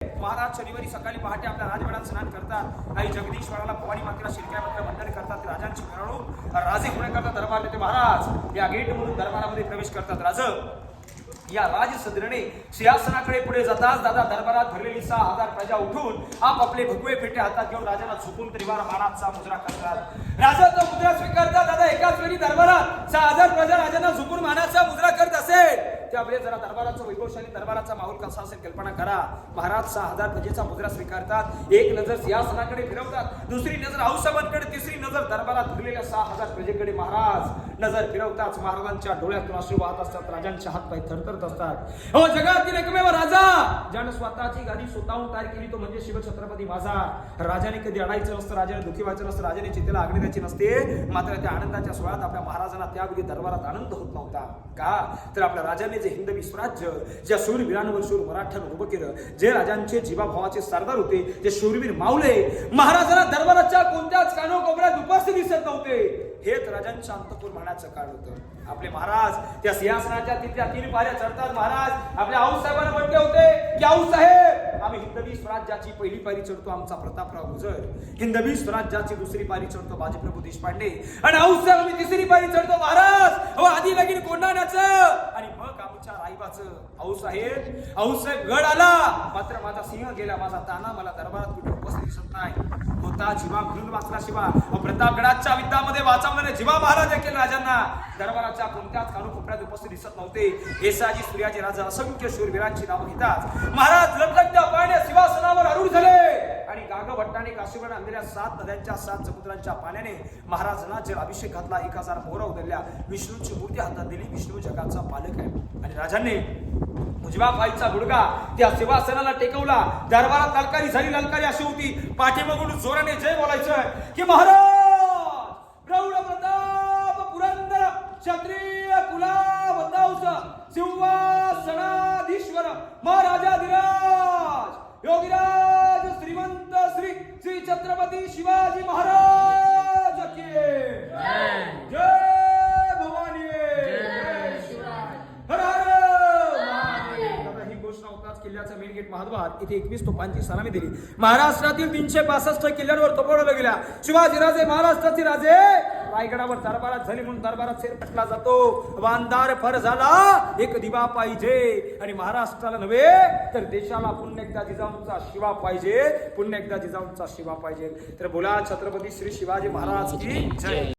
महाराज शनिवारी सकाळी पहाटे आपल्या राजवाड्यात स्नान करतात. काही जगदीश्वराला भवानी मातेला शिरक्या मात्र वंदन करतात. राजांची मिरवणूक राजे होण्याकरता दरबार येते. महाराज या गेट मधून दरबारामध्ये प्रवेश करतात. राज या राजसदरने सिंहासनाकडे पुढे जाताच दादा दरबारात भरलेली 6000 प्रजा उठून आपले भगवे फेटे हातात घेऊन राजाला झुकून त्रिवार मानाचा मुजरा करतात. राजाचा मुद्रा स्वीकारतात. दादा एकाच वेळी दरबारात 6000 प्रजा राजांना झुकून मानाचा मुजरा करत असेल त्यावेळी जरा दरबाराचा वैभवशाली दरबाराचा माहोल कसा असेल कल्पना करा. महाराज 6000 प्रजेचा मुजरा स्वीकारतात. एक नजर सिंहासनाकडे फिरवतात, दुसरी नजर हौसाबांकडे, तिसरी नजर दरबारात भरलेल्या 6000 प्रजेकडे महाराज नजर फिरवताच महाराजांच्या डोळ्यातून अश्रू वाहत असतात. राजांचे हात पाय थरथरत असतात. हो जगातील एकमेव राजा ज्याने स्वतःची गादी स्वतःहून तयार केली तो म्हणजे शिवछत्रपती माझा. राजाने कधी अडायचं नसतं, राजाने दुखी व्हायचं नसतं, राजाने चितेला आग्नी द्यायची नसते. मात्र त्या आनंदाच्या सोहळ्यात आपल्या महाराजांना त्यावेळी दरबारात आनंद होत नव्हता. का तर आपल्या राजाने जे हिंदवी स्वराज्य ज्या शूरवीरांवर शूर मराठ्यांवर उभं केलं, जे राजांचे जीवाभावाचे सरदार होते, जे शूरवीर मावले महाराजांना दरबाराच्या कोणत्याच कानोकोपऱ्यात उपस्थित दिसत नव्हते. हेच राजांच्या अंतपूर मानाचं काळ होतं. आपले महाराज त्या सिंहासनाच्या तिथल्या 3 पायऱ्या चढतात. महाराज आपल्या आऊसाहेबांना म्हटले होते की आऊसाहेब आम्ही हिंदवी स्वराज्याची पहिली पायरी चढतो आमचा प्रतापराव गुजर, हिंदवी स्वराज्याची दुसरी पायरी चढतो बाजीप्रभू देशपांडे, आणि आऊसाहेब आम्ही तिसरी पायरी चढतो महाराज आधी लगीन कोंढाण्याचं आणि मग आमच्या राईबाचं. आऊसाहेब गड आला मात्र माझा सिंह गेला, माझा ताना मला दरबारात कुठे उपस्थित दिसत नाही. होता जीवा म्हणून वाचला शिवा. प्रतापगडाच्या विद्यामध्ये वाचवणारे जीवा महाराज देखील राजांना दरबाराच्या कोणत्याच कानोकोपऱ्यात उपस्थित दिसत नव्हते. येसाजी सूर्याजी राजा असंख्य शूरवीरांची नावं घेतात. महाराज लटलटत्या पाण्यात सिंहासनावर आरूढ झाले आणि गागभट्टाने काशीवर आणलेल्या 7 नद्यांच्या 7 समुद्रांच्या पाण्याने महाराजांना जल अभिषेक घातला. 1000 मोहरा उधळल्या. विष्णूची मूर्ती हातात दिली. विष्णू जगाचा पालक आहे आणि राजांनी उजव्या पायचा गुडगा त्या सिंहासनाला टेकवला. दरबारात ललकारी झाली. ललकारी अशी होती पाठीमागून जोराने जय बोलायचं की महाराज प्रौढ प्रताप पुरंदर क्षत्रिय कुलावतांस सिंहासनाधीश्वर महाराजाधिराज योगीराज श्रीमंत श्री श्री छत्रपती शिवाजी महाराज की जय भवानी जय शिवराय हर हर. किल्ल्याचा मेन गेट महाद्वार इथे 21 तोफांची सलामी दिली. महाराष्ट्रातील 365 किल्ल्यांवर तोफवल्या गेल्या. शिवाजीराजे महाराष्ट्राचे राजे रायगडावर दरबारात झाले म्हणून दरबारात शेर पटला जातो. वांदार फर झाला एक दिवा पाहिजे आणि महाराष्ट्राला नव्हे तर देशाला पुन्हा एकदा जिजाऊंचा शिवा पाहिजे, पुन्हा एकदा जिजाऊंचा शिवा पाहिजे. तर बोला छत्रपती श्री शिवाजी महाराज की जय.